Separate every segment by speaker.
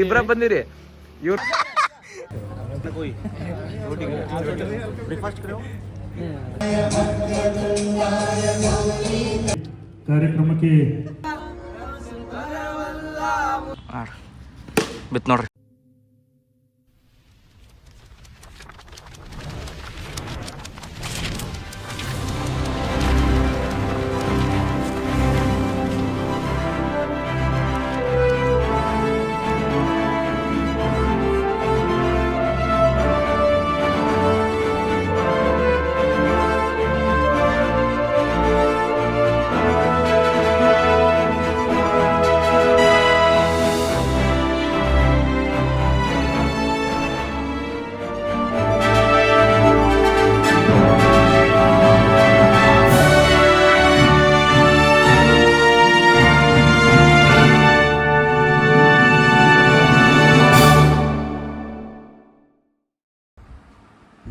Speaker 1: ಇಬ್ರ ಬಂದಿರಿ ಇವ್ರು
Speaker 2: ಕಾರ್ಯಕ್ರಮಕ್ಕೆ
Speaker 1: ಬಿತ್ ನೋಡ್ರಿ.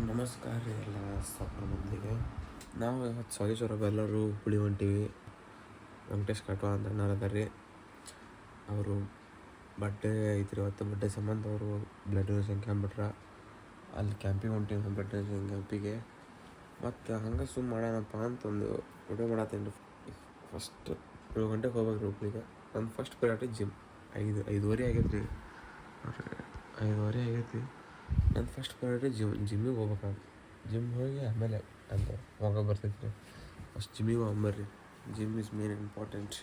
Speaker 3: ನಮಸ್ಕಾರ ರೀ ಎಲ್ಲ ಸಪರ ಮಂದಿಗೆ. ನಾವು ಇವತ್ತು ಸಾಗೇಶ್ವರ ಎಲ್ಲರೂ ಹುಳಿ ಹೊಂಟೀವಿ. ವೆಂಕಟೇಶ್ ಕಾಟೋ ಅಂತ ಅಣ್ಣಾರ ಅದಾರ ರೀ. ಅವರು ಬಡ್ಡೆ ಐತ್ರಿ ಇವತ್ತು. ಬಡ್ಡೆ ಸಂಬಂಧ ಅವರು ಬ್ಲಡ್ ಡೊನೇಷನ್ ಕ್ಯಾಂಪ್ ಬಿಟ್ರ ಅಲ್ಲಿ ಕ್ಯಾಂಪಿಗೆ ಹೊಂಟೀವಿ. ಬ್ಲಡ್ ಡೊನೇಷನ್ ಕ್ಯಾಂಪಿಗೆ ಮತ್ತು ಹಂಗೆ ಸುಮ್ಮ ಮಾಡೋಣಪ್ಪ ಅಂತ ಒಂದು ವಿಡಿಯೋ ಮಾಡತ್ತೇನೆ ರೀ. ಫಸ್ಟ್ 7 ಗಂಟೆಗೆ ಹೋಗ್ಬೇಕು ರೀ ಹುಬ್ಳಿಗೆ. ನನ್ನ ಫಸ್ಟ್ ಪ್ರಯಾರಿಟಿ ಜಿಮ್. 5:30 ಆಗೈತೆ ರೀ. 5:30 ಆಗೈತಿ. ನನ್ನ ಫಸ್ಟ್ ಪ್ರಯಾರಿಟಿ ಜಿಮ್ಮಿಗೆ ಹೋಗ್ಬೇಕಾಗ. ಜಿಮ್ ಹೋಗಿ ಆಮೇಲೆ ಅಂತ ಹೋಗ ಬರ್ತೈತೆ ರೀ. ಫಸ್ಟ್ ಜಿಮ್ಮಿಗೆ ಹೋಗ್ಬರ್ರಿ. Gym is main important.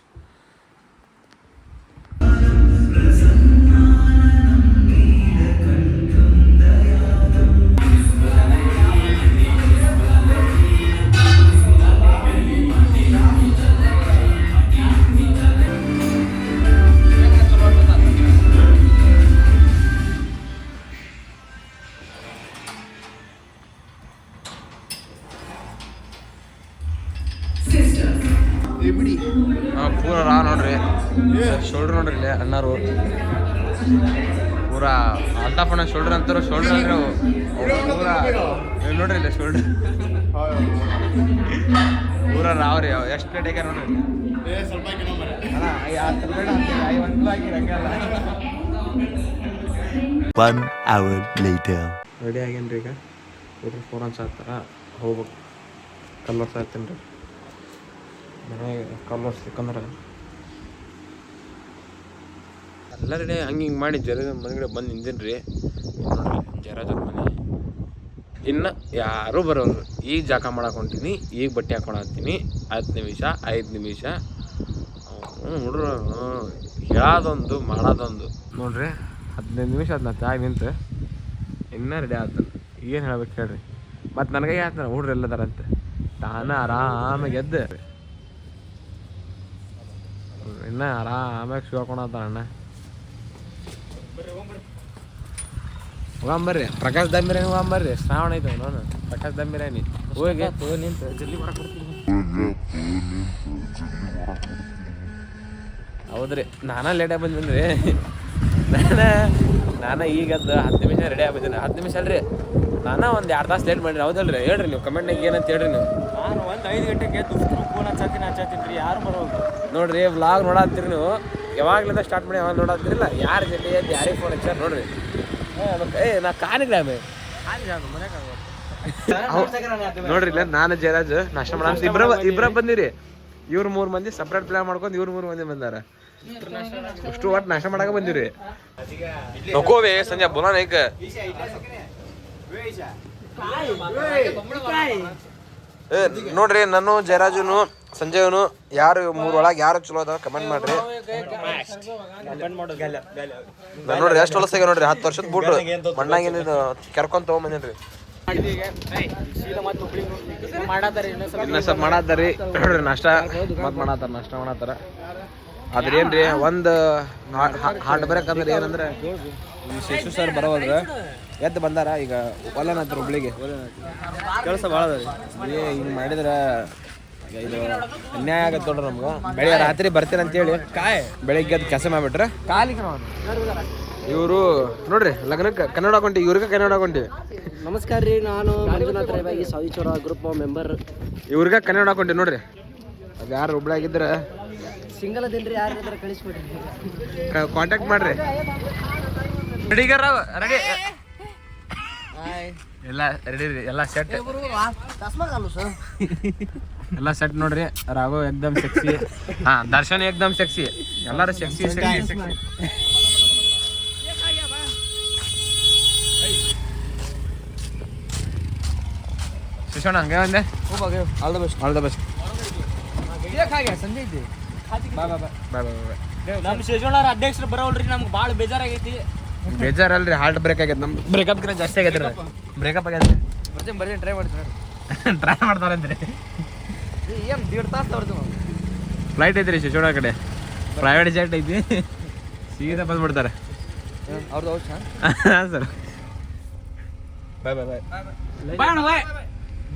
Speaker 1: ಪೂರ ರಾ ನೋಡ್ರಿ, ಶೋಲ್ಡ್ರ್ ನೋಡ್ರಿ ಇಲ್ಲಿ ಅಣ್ಣಾರು ಪೂರಾ ಅಲ್ತಾಫಣ್ಣ ಶೋಲ್ಡ್ರ್ ಅಂತಾರ. ಶೋಲ್ಡ್ರ್ ಅಂದ್ರೆ ಪೂರ ನೋಡ್ರಿ ಇಲ್ಲ ಶೋಲ್ಡ್ರ್ ಪೂರ ರಾವ್ರಿ. ಎಷ್ಟು ಪ್ಲೇಟ್ ಹಾಕ್ಯಾರ ನೋಡ್ರಿ.
Speaker 4: 1 hour later.
Speaker 1: ರೆಡಿ ಆಗೇನ್ರಿ. ಈಗ ಹುಡುಗ್ರು ಫೋನ್ ಹಚ್ಚಾತ್ತಾರ, ಹೋಗ್ಬೇಕು. ಕಲ್ಲರ್ಸ್ ಆಯ್ತೇನೆ ರೀ ಮನೆಗೆ. ಕಲ್ಲರ್ಸ್ ಸಿಕ್ಕಂದ್ರೆ ಎಲ್ಲ ರೆಡಿ ಹಂಗೆ ಹಿಂಗೆ ಮಾಡಿ ಜರಾಜ್ ಮನೆಗಡೆ ಬಂದು ನಿಂತೀನಿ ರೀ. ನೋಡ್ರಿ ಜರಾಜ್ ಮನೆ. ಇನ್ನು ಯಾರೂ ಬರೋರು. ಈಗ ಜಾಕ ಮಾಡಕ್ಕೆ ಹೊಂಟೀನಿ, ಈಗ ಬಟ್ಟೆ ಹಾಕ್ಕೊಳತ್ತೀನಿ. 10 ನಿಮಿಷ 5 ನಿಮಿಷ ಹುಡ್ರು ಹೇಳೋದೊಂದು ಮಾಡೋದೊಂದು ನೋಡ್ರಿ. 15 ನಿಮಿಷ ಅದು ನಾ ತ್ಯಾಗ ನಿಂತು ಇನ್ನೂ ರೆಡಿ ಆಗ್ತಾನೆ. ಏನು ಹೇಳ್ಬೇಕು ಹೇಳ್ರಿ. ಮತ್ತು ನನಗೆ ಹೇಳ್ತಾನೆ ಹುಡ್ರು ಎಲ್ಲದಾರಂತೆ. ತಾನೇ ಆರಾಮಾಗಿ ಎದ್ದು ಇನ್ನು ಆರಾಮಾಗಿ ಶೂ ಹಾಕೊಳತ್ತ ಅಣ್ಣ. ಹೋಗಂಬರ್ರಿ ಪ್ರಕಾಶ್ ದಮ್ ಬಿರಿಯಾನಿ ಹೋಗಂಬರ್ರಿ. ಶ್ರಾವಣ ಐತೆ ನೋನು ಪ್ರಕಾಶ್ ದಮ್ ಬಿರಿಯಾನಿ ಹೋಗಿ ನಿಂತು ಜಲ್ದಿ ಮಾಡಕೊಡ್ತೀನಿ. ಹೌದ್ರಿ, ನಾನಾ ಲೇಟಾಗಿ ಬಂದಿನಿ. ನಾನು ಈಗದ್ದು 10 ನಿಮಿಷ ರೆಡಿ ಆಗಿದ್ದೀನಿ. 10 ನಿಮಿಷ ಅಲ್ರಿ, ನಾನು ಒಂದು 2 ತಾಸು ಲೇಟ್ ಮಾಡಿರಿ. ಹೌದಲ್ರಿ? ಹೇಳ್ರಿ ನೀವು ಕಮೆಂಟ್ನಾಗ ಏನಂತ ಹೇಳ್ರಿ. ನೀವು
Speaker 2: ನಾನು ಒಂದು 5 ಗಂಟೆಗೆ ಫೋನ್ ಹಚ್ಚಾತೀನಿ ರೀ. ಯಾರು ಬರೋದು
Speaker 1: ನೋಡ್ರಿ. ವ್ಲಾಗ್ ನೋಡತ್ತೀರಿ ನೀವು. ಯಾವಾಗ್ಲಿಂದ ಸ್ಟಾರ್ಟ್ ಮಾಡಿ ಯಾವಾಗ ನೋಡತ್ತೀರಿಲ್ಲ. ಯಾರು ಜಲ್ದಿ ಎದ್ದು ಯಾರಿಗೆ ಫೋನ್ ಹಚ್ಚಾರ ನೋಡ್ರಿ. ನಾ ಕಾನಿಲ್ಲ ನೋಡ್ರಿ. ಇಲ್ಲ ನಾನು ಜಯರಾಜ್ ನಾಷ್ಟ ಮಾಡ ಇಬ್ರ ಬಂದಿರಿ. ಇವ್ರು 3 ಮಂದಿ ಸಪ್ರೇಟ್ ಪ್ಲಾನ್ ಮಾಡ್ಕೊಂಡು ಇವ್ರು 3 ಮಂದಿ ಬಂದಾರ. ಅಷ್ಟು ಒಟ್ಟು ನಾಷ್ಟ ಮಾಡಕ ಬಂದಿರಿ. ನೋಕೋವೆ ಸಂಜೆ ಬೋಲಾ ನೈಕ ನೋಡ್ರಿ. ನಾನು ಜಯರಾಜುನು ಸಂಜಯನು ಯಾರು 3 ಒಳಗೆ ಯಾರು ಚಲೋ ಅದ ಕಮೆಂಟ್ ಮಾಡ್ರಿ. ನಾನು ನೋಡ್ರಿ ಎಷ್ಟು ಹೊಲಸಾಗ ನೋಡ್ರಿ. 10 ವರ್ಷದ ಬೂಟು ಮಣ್ಣಾಗೇನಿದು ಕೆರ್ಕೊಂಡ್ ತಗೊಂಬಂದೇನ್ರಿ. ಇನ್ನ ಸ್ವಲ್ಪ ಮಾಡತ್ತಾರಿ ನೋಡ್ರಿ. ನಾಷ್ಟ ಮತ್ ಮಾಡತ್ತಾರ. ಆದ್ರೆ ಏನ್ರಿ ಒಂದು ಹಾರ್ಟ್ ಬ್ರೇಕ್ ಅಂದ್ರೆ ಏನಂದ್ರೆ ಶಿಶು ಸರ್ ಬರೋದ್ರ ಎದ್ದು ಬಂದಾರ. ಈಗ ಒಲ್ಲನತ್ರ ಹುಬ್ಳಿಗೆ ಕೆಲಸ ಭಾಳ ಅದ ರೀ. ಹಿಂಗೆ ಮಾಡಿದ್ರೆ ಇದು ಅನ್ಯಾಯ ಆಗತ್ತೆ ನೋಡ್ರಿ ನಮ್ಗೆ. ಬೆಳಿಗ್ಗೆ ರಾತ್ರಿ ಬರ್ತೀನಿ ಅಂತೇಳಿ ಬೆಳಿಗ್ಗೆ ಅದು ಕೆಲಸ ಮಾಡ್ಬಿಟ್ರೆ ಕಾಲಿಗೆ ಇವರು ನೋಡ್ರಿ ಲಗ್ನಕ್ಕೆ ಕನ್ನಡ ಹಾಕೊಂಡಿ. ಇವ್ರಿಗೆ ಕನ್ನಡ ಹಾಕೊಂಡಿ.
Speaker 5: ನಮಸ್ಕಾರ ರೀ, ನಾನು ಮಂಜುನಾಥ್ ರೇವಾಗಿ ಸಾವಿಚೋರ ಗ್ರೂಪ್ ಮೆಂಬರ್.
Speaker 1: ಇವ್ರಿಗೆ ಕನ್ನಡ ಹಾಕೊಂಡಿ ನೋಡ್ರಿ. ಅದು ಯಾರು ಹುಬ್ಳಾಗಿದ್ರೆ
Speaker 5: ಸಿಂಗಲ್ ಅದೇನ್ರಿ ಯಾರಾದ್ರೂ ಕಳಿಸ್ಬಿಡ್ರಿ.
Speaker 1: ಕಾಂಟ್ಯಾಕ್ಟ್ ಮಾಡ್ರಿ. ರೆಡಿಗಾರ ರೆಡಿ ಎಲ್ಲ ರೆಡಿ ರೀ, ಎಲ್ಲ ಸೆಟ್ ಎಲ್ಲ ಸೆಟ್ ನೋಡ್ರಿ. ರಾಘವ್ ಏಕ್ದಮ್ ಸೆಕ್ಸಿ, ಹಾ ದರ್ಶನ್ ಏಕ್ದಮ್ ಸೆಕ್ಸಿ, ಎಲ್ಲರೂ ಸೆಕ್ಸಿ ಸೆಕ್ಸಿ. ಶಿಶೋಣ ಹಂಗೆ ಒಂದೆ all the best, all the best.
Speaker 2: ಸಂಜೆ ಇದ್ದೆ
Speaker 1: ಬಾಯ್ ಬಾಯ್ ಬಾಯ್ ಬಾಯ್ ಬಾಯ್.
Speaker 2: ನಮ್ಮ ಶೇಜೋಳರ ಅಧ್ಯಕ್ಷರು ಬರೋಲ್ರಿ, ನಮ್ಗೆ ಭಾಳ ಬೇಜಾರಾಗೈತಿ.
Speaker 1: ಬೇಜಾರಲ್ರಿ, ಹಾರ್ಟ್ ಬ್ರೇಕ್ ಆಗೈತೆ. ನಮ್ದು ಬ್ರೇಕಪ್ ಕಿಂತ ಜಾಸ್ತಿ ಆಗೈತೆ ರೀ. ಬ್ರೇಕಪ್ ಆಗೈತೆ.
Speaker 2: ಬರ್ತೀನಿ ಟ್ರೈ ಮಾಡ್ತೀನಿ.
Speaker 1: ಟ್ರೈ ಮಾಡ್ತಾರಂತ್ರಿ.
Speaker 2: ಏನು 1.5 ತಾಸು ತೋರ್ತೀವಿ.
Speaker 1: ಫ್ಲೈಟ್ ಐತ್ರಿ ಶಿಶೋಣ ಕಡೆ, ಪ್ರೈವೇಟ್ ಜೆಟ್ ಐತಿ, ಸೀದಾ ಬಂದ್ಬಿಡ್ತಾರೆ.
Speaker 2: ಅವ್ರದ್ದು ಹೌದು
Speaker 1: ಹಾಂ sir. Bye bye bye
Speaker 2: bye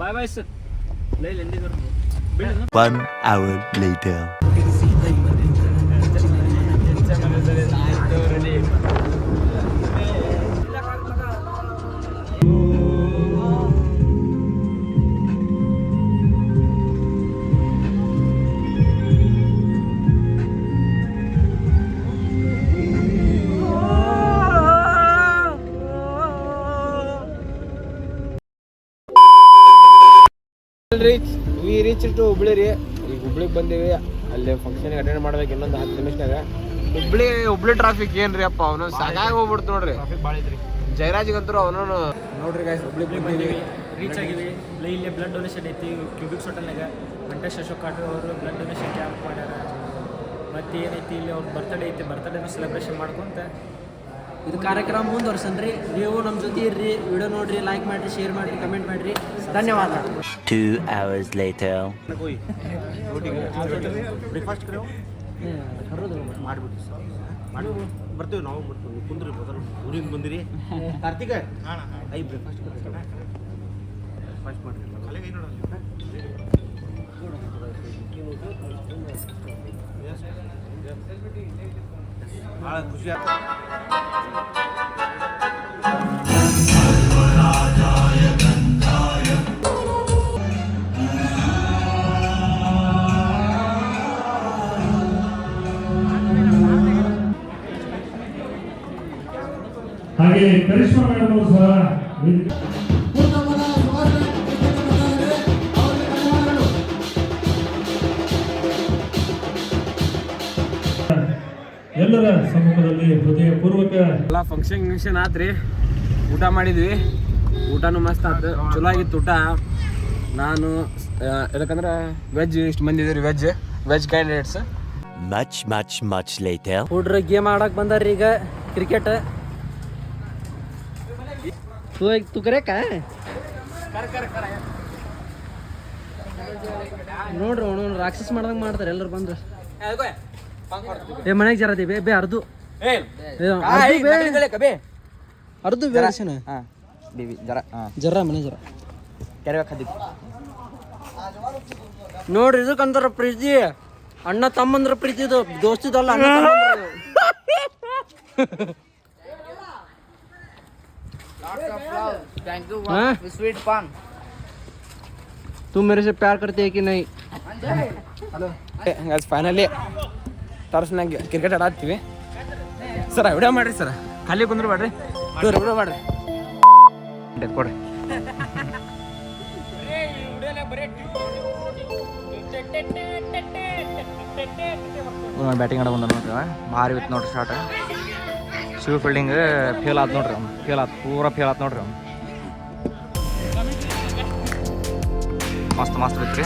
Speaker 2: bye bye sir. ಲೈಲ್ ಎಂದಿದ್ರು
Speaker 4: 1 hour later.
Speaker 1: We reach to Hubli ರೀ. ಈಗ ಹುಬ್ಳಿಗೆ ಬಂದೀವಿ, ಅಲ್ಲಿ ಫಂಕ್ಷನ್ಗೆ ಅಟೆಂಡ್ ಮಾಡ್ಬೇಕು ಇನ್ನೊಂದು 10 ನಿಮಿಷನಾಗ. ಹುಬ್ಳಿ ಟ್ರಾಫಿಕ್ ಏನ್ರಿ ಅಪ್ಪ, ಅವನು ಸಾಕಾಗಿ ಹೋಗ್ಬಿಡ್ತು ನೋಡ್ರಿ. ಜಯರಾಜ್ಗಂತೂ ಅವನು ನೋಡ್ರಿ ಗಾಯ್ಸ್, ಹುಬ್ಳಿಗೆ ಬಂದೀವಿ,
Speaker 2: ರೀಚ್ ಆಗಿವಿ. ಇಲ್ಲೇ ಬ್ಲಡ್ ಡೊನೇಷನ್ ಐತಿ ಕ್ಯೂಬಿಕ್ಸ್ ಹೋಟೆಲ್ನಾಗ. ವೆಂಕಟೇಶ್ ಅಶೋಕ್ ಕಾಟ್ರು ಅವರು ಬ್ಲಡ್ ಡೊನೇಷನ್ ಕ್ಯಾಂಪ್ ಮಾಡ್ಯಾರ. ಮತ್ತು ಏನೈತಿ ಇಲ್ಲಿ ಅವ್ರ ಬರ್ತಡೇ ಐತಿ, ಬರ್ತಡೇನು ಸೆಲೆಬ್ರೇಷನ್ ಮಾಡ್ಕೊಂತ
Speaker 5: ಇದು ಕಾರ್ಯಕ್ರಮ ಮುಂದುವರ್ಸನ್ರಿ. ನೀವು ನಮ್ಮ ಜೊತೆ ಇರ್ರಿ, ವಿಡಿಯೋ ನೋಡ್ರಿ, ಲೈಕ್ ಮಾಡ್ರಿ, ಶೇರ್ ಮಾಡ್ರಿ, ಕಮೆಂಟ್ ಮಾಡ್ರಿ. ಧನ್ಯವಾದ.
Speaker 4: 2 hours later.
Speaker 3: ಬರ್ತೀವಿ ನಾವು, ಬರ್ತೀವಿ. ಕುಂದ್ರಿ ಮೊದಲು ಊರಿಂದ ಬಂದಿರಿ. ಕಾರ್ತಿಕ ಐ ಬ್ರೇಕ್ಫಾಸ್ಟ್ ಫಾಸ್ಟ್ ಮಾಡ್ರಿ. ಭಾಳ ಖುಷಿ ಆಗ್ತದೆ.
Speaker 6: ಹಾಗೆ ಕರಿಷ್ಮಾ ಮೇಡಮ್ ಅವರು ಸಹ ಎಲ್ಲರ ಸಮ್ಮುಖದಲ್ಲಿ ಹೃದಯಪೂರ್ವಕ
Speaker 1: ಎಲ್ಲ ಫಂಕ್ಷನ್ ಆತ್ರಿ. ಊಟ ಮಾಡಿದ್ವಿ, ಊಟನೂ ಮಸ್ತ್ ಆಯ್ತು, ಚಲೋ ಆಗಿತ್ತು ಊಟ. ನಾನು ಯಾಕಂದ್ರೆ ವೆಜ್ ಇಷ್ಟು ಮಂದಿ ಇದೀರಿ, ವೆಜ್ ಕ್ಯಾಂಡಿಡೇಟ್ಸ್.
Speaker 4: Much later.
Speaker 5: ಹುಡ್ರ ಗೇಮ್ ಆಡಕ್ ಬಂದಾರ್ರಿ ಈಗ ಕ್ರಿಕೆಟ್. ತು ಕರೆಕ ನೋಡ್ರಿ ಅವನು ರಾಕ್ಷಸ ಮಾಡ್ದಂಗ ಮಾಡ್ತಾರೆ ಎಲ್ಲರೂ ಬಂದ್ರು. ಮನೆಗೆ ಜರದಿ ಬೇ ಅರ್ದು ಅರ್ದು ಬೇರೆ ಜರ ಮನೆ ಜರ ನೋಡ್ರಿ, ಇದಕ್ಕಂತಾರ ಪ್ರೀತಿ. ಅಣ್ಣ ತಮ್ಮಂದ್ರ ಪ್ರೀತಿ, ಇದು ದೋಸ್ತಿದಲ್ಲ. ಅಣ್ಣ
Speaker 2: ಸ್ವೀಟ್ ಪಾನ್.
Speaker 5: तुम मेरे से प्यार करते है कि नहीं?
Speaker 1: ಫೈನಲಿ ಟರ್ಸ್ನಾಗ ಕ್ರಿಕೆಟ್ ಆಡತ್ತೀವಿ ಸರ್. ವಿಡಿಯೋ ಮಾಡ್ರಿ ಸರ್, ಖಾಲಿ ಕುಂದ್ರು ಮಾಡ್ರಿ, ವಿಡಿಯೋ ಮಾಡ್ರಿ, ಕೊಡ್ರಿ. ಬ್ಯಾಟಿಂಗ್ ಆಡ ಬಂದ ನೋಡ್ರಿ, ಭಾರಿ ಇತ್ತು ನೋಡ್ರಿ ಶಾರ್ಟ್. ಶಿವ ಫೀಲ್ಡಿಂಗ್ ಫೇಲ್ ಆತ್ ನೋಡ್ರಿ, ಅವ್ನು ಪೂರಾ ಫೇಲ್ ಆತ್ ನೋಡ್ರಿ. ಅವ್ನು ಮಸ್ತ್ ಬಿತ್ರಿ.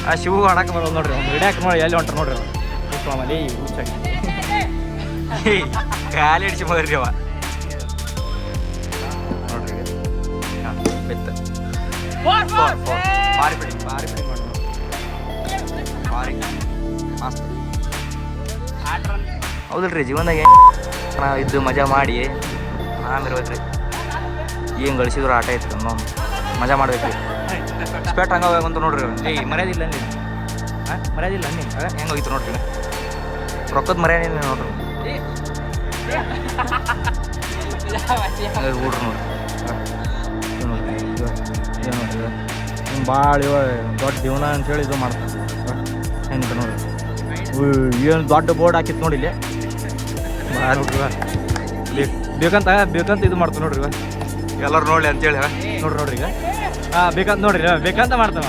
Speaker 1: ಆ ಶಿವು ಆಡಕ್ಕೆ ಬರೋದು ನೋಡ್ರಿ, ಅವ್ನು ಹಿಡಿಯಾಕ ನೋಡಿ ಎಲ್ಲಿ ಹೊಂಟ್ರ ನೋಡ್ರಿ. ಅವ್ನು ಆಮೇಲೆ ಖಾಲಿ ಹಿಡಿಸಿ ಬರ್ರಿ ಅವ ನೋಡ್ರಿ. ಬಿತ್ತು ಭಾರಿ ಬಿಡಿ ಮಾಡಿ ಭಾರಿ ಮಸ್ತ್. ಹೌದಲ್ರಿ, ಜೀವನದಾಗ ನಾವು ಇದ್ದು ಮಜಾ ಮಾಡಿ ಆಮೇಲೆ ಹೋದ್ರಿ. ಏನು ಗಳಿಸಿದ್ರು ಆಟ ಇತ್ತು, ನಾವು ಮಜಾ ಮಾಡ್ಬೇಕ್ರಿ. ಸ್ಪೆಟ್ ಹಂಗೆ ಹೋಗಂತ ನೋಡ್ರಿ. ಮರ್ಯಾದಿಲ್ಲ ಅಲ್ಲಿ, ಮರ್ಯಾದಿಲ್ಲ ಅಲ್ಲಿ ಹೆಂಗೆ ಹೋಗಿತ್ತು ನೋಡ್ರಿ. ರೊಕ್ಕದ ಮರ್ಯಾದೆ ನೋಡ್ರಿ ಊಡ್ರಿ ನೋಡ್ರಿ. ಭಾಳ ಇವ ದೊಡ್ಡ ಜೀವನ ಅಂತೇಳಿ ಇದು ಮಾಡ್ತಾರೆ ಹೆಂಗೆ ನೋಡ್ರಿ.
Speaker 2: ಏನು ದೊಡ್ಡ ಬೋರ್ಡ್ ಹಾಕಿತ್ತು ನೋಡಿ ಇಲ್ಲಿ ಬೇಕಂತ ಇದು ಮಾಡ್ತಾವ ನೋಡ್ರಿ
Speaker 1: ಎಲ್ಲರೂ ನೋಡಿ ಅಂತೇಳಿ
Speaker 2: ನೋಡ್ರಿ ಈಗ ಬೇಕಂತ ನೋಡ್ರಿ ಬೇಕಂತ ಮಾಡ್ತಾವ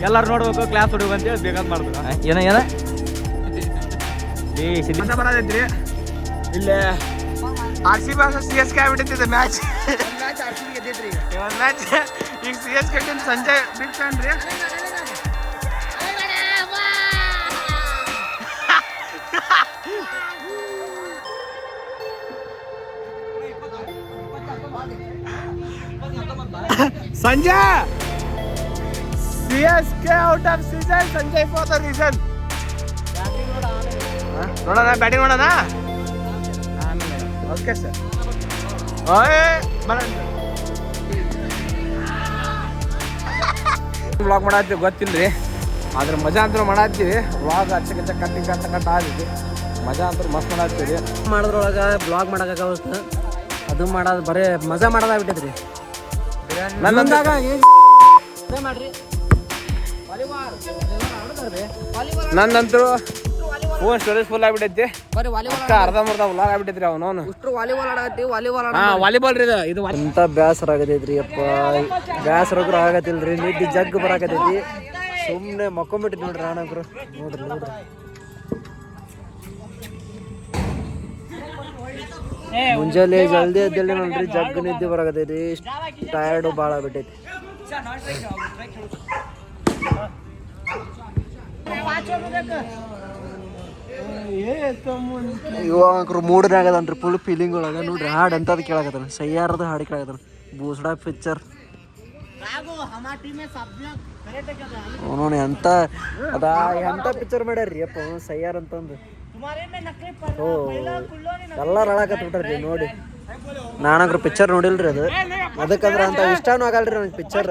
Speaker 2: ಎಲ್ಲರೂ ನೋಡ್ಬೇಕು ಕ್ಲಾಸ್ ಹುಡುಗ ಅಂತೇಳಿ ಬೇಕಂತ ಮಾಡ್ತಾವ ಏನ
Speaker 1: ಬರೋದೈತ್ರಿ ಇಲ್ಲೇ RCB CSK ಆಗ್ಬಿಟ್ಟಿದೆ ಮ್ಯಾಚ್ ಮ್ಯಾಚ್ ಈಗ CSK team Sanjay big fan ರೀ. Sanjay CSK out of season, Sanjay for the reason. ನೋಡೋಣ ಬ್ಯಾಟಿಂಗ್ ನೋಡೋಣ. Okay sir. ವ್ಲಾಗ್ ಮಾಡತ್ತೀವಿ ಗೊತ್ತಿಲ್ರಿ, ಆದ್ರೆ ಮಜಾ ಅಂತೂ ಮಾಡತ್ತೀವಿ. ವ್ಲಾಗ್ ಕಟ್ಟ ಆದಿತ್ತು, ಮಜಾ ಅಂತೂ ಮಸ್ತ್ ಮಾಡತ್ತೀವಿ.
Speaker 5: ಮಾಡೋದ್ರೊಳಗೆ ಬ್ಲಾಗ್ ಮಾಡೋಕ್ಕಾಗತ್ತೆ, ಅದು ಮಾಡೋದು ಬರೀ ಮಜಾ ಮಾಡೋದಾಗ್ಬಿಟ್ಟೈತ್ರಿ.
Speaker 1: ನನ್ನಂದಾಗ
Speaker 5: ಮಾಡ್ರಿ
Speaker 1: ನನ್ನಂತೂ ಫೋನ್ ಸ್ಟೋರೇಜ್ ಫುಲ್ ಆಗ್ಬಿಟ್ಟೈತಿ.
Speaker 5: ಬರೀ ವಾಲಿಬಾಲ್
Speaker 1: ಅರ್ಧಂಬರ್ಧ ವ್ಲಾಗ್ ಆಗ್ಬಿಟ್ಟೈತ್ರಿ ಅವನು.
Speaker 5: ಅಷ್ಟು ವಾಲಿಬಾಲ್ ಆಡತ್ತೀವಿ. ವಾಲಿಬಾಲ್
Speaker 1: ವಾಲಿಬಾಲ್ ರೀ ಇದು.
Speaker 5: ಎಂತ ಬ್ಯಾಸರ ಆಗತೈತ್ರಿ ಅಪ್ಪ, ಬ್ಯಾಸರ ಆಗತ್ತಿಲ್ರಿ. ನಿದ್ದೆ ಜಗ್ ಬರಾಕತೈತಿ, ಸುಮ್ಮನೆ ಮಕ್ಕೊಂಬಿಟ್ರಿ ನೋಡ್ರಿ ನಾನಂಕ್ರು. ನೋಡ್ರಿ ಮುಂಜಾನೆ ಜಲ್ದಿ ಎದ್ದೇಳಿ ನೋಡ್ರಿ, ಜಗ್ ನಿದ್ದೆ ಬರಾಕತೈತಿ. ಟಯರ್ಡು ಭಾಳ ಆಗ್ಬಿಟ್ಟೈತಿ. ಇವಾಗ ಮೂಡ್ನಾಗ ಅದನ್ರಿ, ಫುಲ್ ಫೀಲಿಂಗ್ ಒಳಗ ನೋಡ್ರಿ. ಹಾಡು ಎಂತದ್ ಕೇಳಕತ್ತಾನ, ಸಯ್ಯಾರದ ಹಾಡು ಕೇಳಕತ್ತಾನ. ಬೂಸ್ಡಾ ಪಿಕ್ಚರ್ ನೋಡಿ ಎಂತ ಅದ ಎಂತ ಪಿಕ್ಚರ್ ಮಾಡ್ಯಾರ್ರಿ ಅಪ್ಪ ಸಯ್ಯಾರ ಅಂತಂದು. ಎಲ್ಲಾರು ಹಾಳಾಕತ್ಬಿಟ್ರಿ ನೋಡಿ. ನಾನಂಕ್ರು ಪಿಕ್ಚರ್ ನೋಡಿಲ್ರಿ ಅದು, ಅದಕ್ಕಂದ್ರೆ ಅಂತ ಇಷ್ಟನೂ ಆಗಲ್ರಿ ನನಗೆ ಪಿಕ್ಚರ್.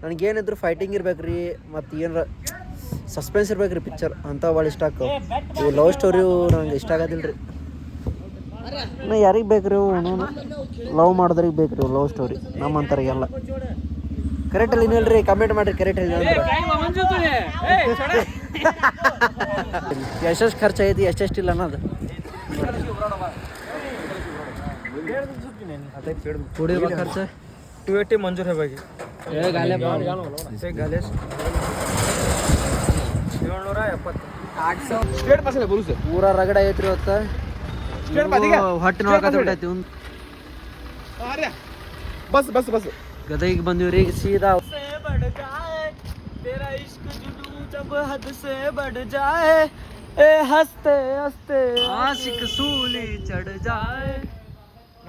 Speaker 5: ನನಗೇನಿದ್ರು ಫೈಟಿಂಗ್ ಇರ್ಬೇಕ್ರಿ, ಮತ್ತು ಏನಾರ ಸಸ್ಪೆನ್ಸ್ ಇರ್ಬೇಕ್ರಿ ಪಿಕ್ಚರ್, ಅಂತ ಭಾಳ ಇಷ್ಟ ಆಕ್ಕವು. ಇವು ಲವ್ ಸ್ಟೋರಿವು ನಂಗೆ ಇಷ್ಟ ಆಗೋದಿಲ್ರಿ. ಇನ್ನು ಯಾರಿಗೆ ಬೇಕ್ರಿ ಇವು ಲವ್ ಮಾಡೋದ್ರಿಗೆ ಬೇಕ್ರಿ ಲವ್ ಸ್ಟೋರಿ, ನಮ್ಮಂಥವ್ರಿಗೆಲ್ಲ. ಕರೆಕ್ಟಲ್ಲಿ ಇನ್ನಲ್ರಿ, ಕಮೆಂಟ್ ಮಾಡಿರಿ ಕರೆಕ್ಟಲ್ಲಿ ಅಂದ್ರೆ ಎಷ್ಟೆಷ್ಟು ಖರ್ಚು ಐತಿ ಎಷ್ಟೆಷ್ಟಿಲ್ಲ ಅನ್ನೋದು. ಕುಡಿಯುವ ಖರ್ಚು
Speaker 2: 280 ಮಂಜೂರ್ है भाई.
Speaker 5: ಪೂರಾ ರಗಡ ಐತ್ರಿ ಇವತ್ತು. ಹೊಟ್ಟೆ ನೋಡಕತ್ತೈತಿ.
Speaker 1: ಬಸ್
Speaker 5: ಗದಗಿಗೆ ಬಂದಿವ್ರಿ ಸೀದಾ.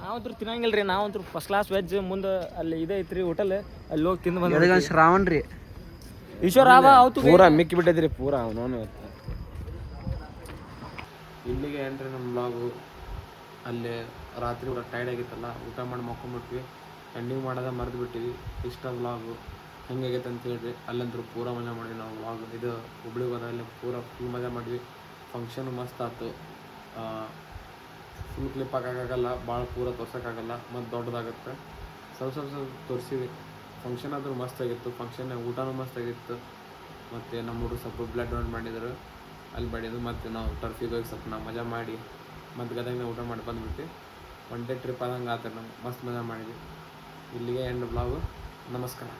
Speaker 2: ನಾವಂತೂ ತಿನ್ನಂಗಿಲ್ರಿ, ನಾವಂತೂ ಫಸ್ಟ್ ಕ್ಲಾಸ್ ವೆಜ್. ಮುಂದೆ ಅಲ್ಲಿ ಇದೆ ಐತ್ರಿ ಹೋಟೆಲ್, ಅಲ್ಲಿ ಹೋಗಿ ತಿಂದು ಬಂದ.
Speaker 5: ಶ್ರಾವಣ್ ರೀ
Speaker 2: ಈಶ್ವರ ಅವತ್ತು
Speaker 1: ಪೂರಾ ಮಿಕ್ಕಿ ಬಿಟ್ಟೈತ್ರಿ ಪೂರಾ ಅವನು. ಇಲ್ಲಿಗೆ ಏನ್ರಿ ನಮ್ಮ ಬ್ಲಾಗು. ಅಲ್ಲೇ ರಾತ್ರಿ ಊಟ ಟೈರ್ಡ್ ಆಗಿತ್ತಲ್ಲ, ಊಟ ಮಾಡಿ ಮಕ್ಕೊಂಬಿಟ್ವಿ. ಎಂಡಿಂಗ್ ಮಾಡೋದ ಮರೆದು ಬಿಟ್ಟಿವಿ. ಇಷ್ಟ ವ್ಲಾಗು ಹೆಂಗಾಗೈತೆ ಅಂತ ಹೇಳ್ರಿ. ಅಲ್ಲಂತೂ ಪೂರಾ ಮಜಾ ಮಾಡಿದ್ವಿ ನಾವು ವ್ಲಾಗ್. ಇದು ಹುಬ್ಳಿಗೆ ಹೋದ ಅಲ್ಲಿ ಪೂರಾ ಫುಲ್ ಮಜಾ ಮಾಡಿದ್ವಿ. ಫಂಕ್ಷನು ಮಸ್ತ್ ಆಯ್ತು. ಫುಲ್ ಕ್ಲಿಪ್ ಹಾಕೋಕ್ಕಾಗಲ್ಲ, ಭಾಳ ಪೂರ ತೋರ್ಸೋಕ್ಕಾಗಲ್ಲ, ಮತ್ತು ದೊಡ್ಡದಾಗುತ್ತೆ. ಸ್ವಲ್ಪ ತೋರಿಸಿವಿ. ಫಂಕ್ಷನ್ ಆದರೂ ಮಸ್ತ್ ಆಗಿತ್ತು. ಫಂಕ್ಷನ್ ಊಟನೂ ಮಸ್ತ್ ಆಗಿತ್ತು. ಮತ್ತು ನಮ್ಮ ಹುಡುಗರು ಸ್ವಲ್ಪ ಬ್ಲಡ್ ಡೊನೇಟ್ ಮಾಡಿದ್ರು, ಅಲ್ಲಿ ಬಡಿಯೋದು. ಮತ್ತು ನಾವು ಟರ್ಫಿಗೆ ಹೋಗಿ ಸ್ವಲ್ಪ ನಾವು ಮಜಾ ಮಾಡಿ ಮತ್ತು ಗದಗಿನ ಊಟ ಮಾಡಿ ಬಂದುಬಿಟ್ಟು ಒನ್ ಡೇ ಟ್ರಿಪ್ ಆದಂಗೆ ಆತ. ನಮ್ಗೆ ಮಸ್ತ್ ಮಜಾ ಮಾಡಿದ್ವಿ. ಇಲ್ಲಿಗೆ ಎಂಡ್ ಬ್ಲಾಗು. ನಮಸ್ಕಾರ.